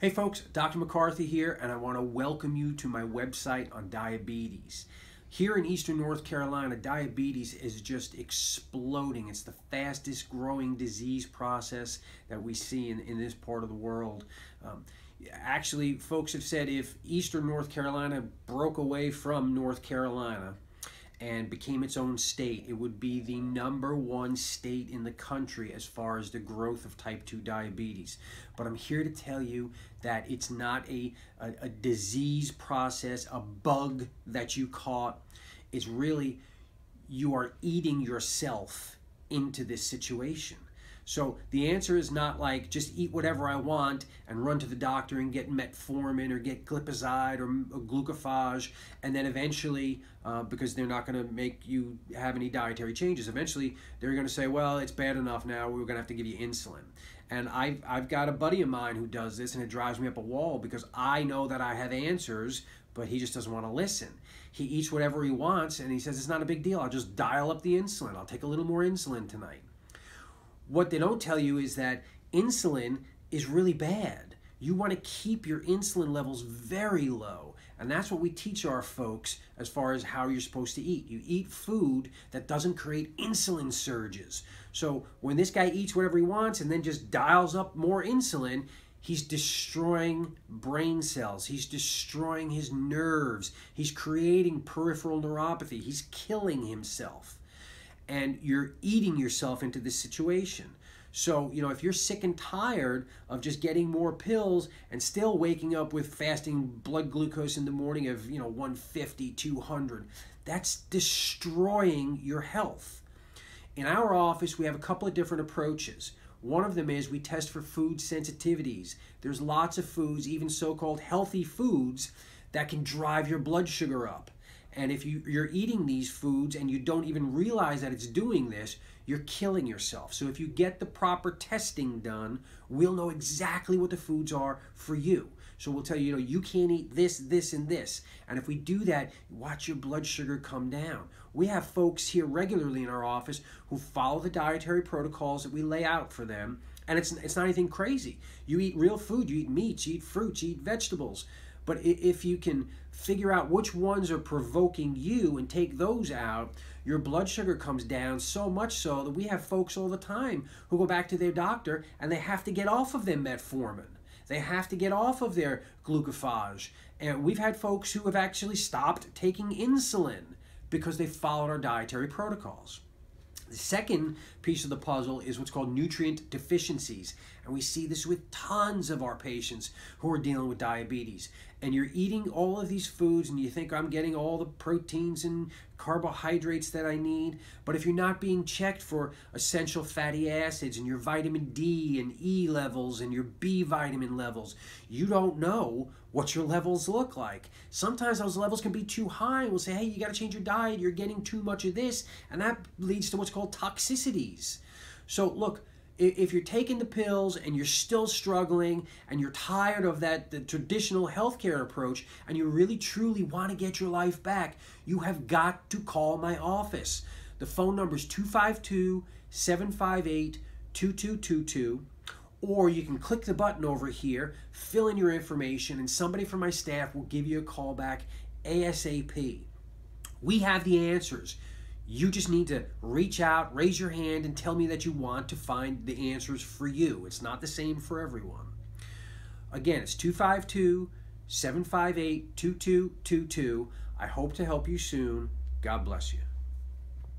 Hey folks, Dr. McCarthy here, and I want to welcome you to my website on diabetes. Here in Eastern North Carolina, diabetes is just exploding. It's the fastest growing disease process that we see in this part of the world. Actually, folks have said if Eastern North Carolina broke away from North Carolina and became its own state, it would be the #1 state in the country as far as the growth of type 2 diabetes. But I'm here to tell you that it's not a disease process, a bug that you caught. It's really you are eating yourself into this situation. So the answer is not like just eat whatever I want and run to the doctor and get metformin or get glipizide or glucophage, and then eventually, because they're not going to make you have any dietary changes, eventually they're going to say, well, it's bad enough now, we're going to have to give you insulin. And I've got a buddy of mine who does this, and it drives me up a wall because I know that I have answers, but he just doesn't want to listen. He eats whatever he wants, and he says, it's not a big deal, I'll just dial up the insulin, I'll take a little more insulin tonight. What they don't tell you is that insulin is really bad. You want to keep your insulin levels very low. And that's what we teach our folks as far as how you're supposed to eat. You eat food that doesn't create insulin surges. So when this guy eats whatever he wants and then just dials up more insulin, he's destroying brain cells. He's destroying his nerves. He's creating peripheral neuropathy. He's killing himself. And you're eating yourself into this situation. So, if you're sick and tired of just getting more pills and still waking up with fasting blood glucose in the morning of, 150, 200, that's destroying your health. In our office, we have a couple of different approaches. One of them is we test for food sensitivities. There's lots of foods, even so-called healthy foods, that can drive your blood sugar up. And if you're eating these foods and you don't even realize that it's doing this, you're killing yourself. So if you get the proper testing done, we'll know exactly what the foods are for you. So we'll tell you, you can't eat this, this, and this. And if we do that, watch your blood sugar come down. We have folks here regularly in our office who follow the dietary protocols that we lay out for them. And it's not anything crazy. You eat real food, you eat meats, you eat fruits, you eat vegetables. But if you can figure out which ones are provoking you and take those out, your blood sugar comes down so much so that we have folks all the time who go back to their doctor and they have to get off of their metformin. They have to get off of their glucophage. And we've had folks who have actually stopped taking insulin because they followed our dietary protocols. The second piece of the puzzle is what's called nutrient deficiencies. And we see this with tons of our patients who are dealing with diabetes. And you're eating all of these foods and you think I'm getting all the proteins and carbohydrates that I need. But if you're not being checked for essential fatty acids and your vitamin D and E levels and your B vitamin levels, you don't know what your levels look like. Sometimes those levels can be too high. We'll say, hey, you got to change your diet. You're getting too much of this. And that leads to what's called toxicities. So look, if you're taking the pills and you're still struggling and you're tired of the traditional healthcare approach and you really truly want to get your life back, you have got to call my office. The phone number is 252-758-2222. Or you can click the button over here, fill in your information, and somebody from my staff will give you a call back ASAP. We have the answers. You just need to reach out, raise your hand, and tell me that you want to find the answers for you. It's not the same for everyone. Again, it's 252-758-2222. I hope to help you soon. God bless you.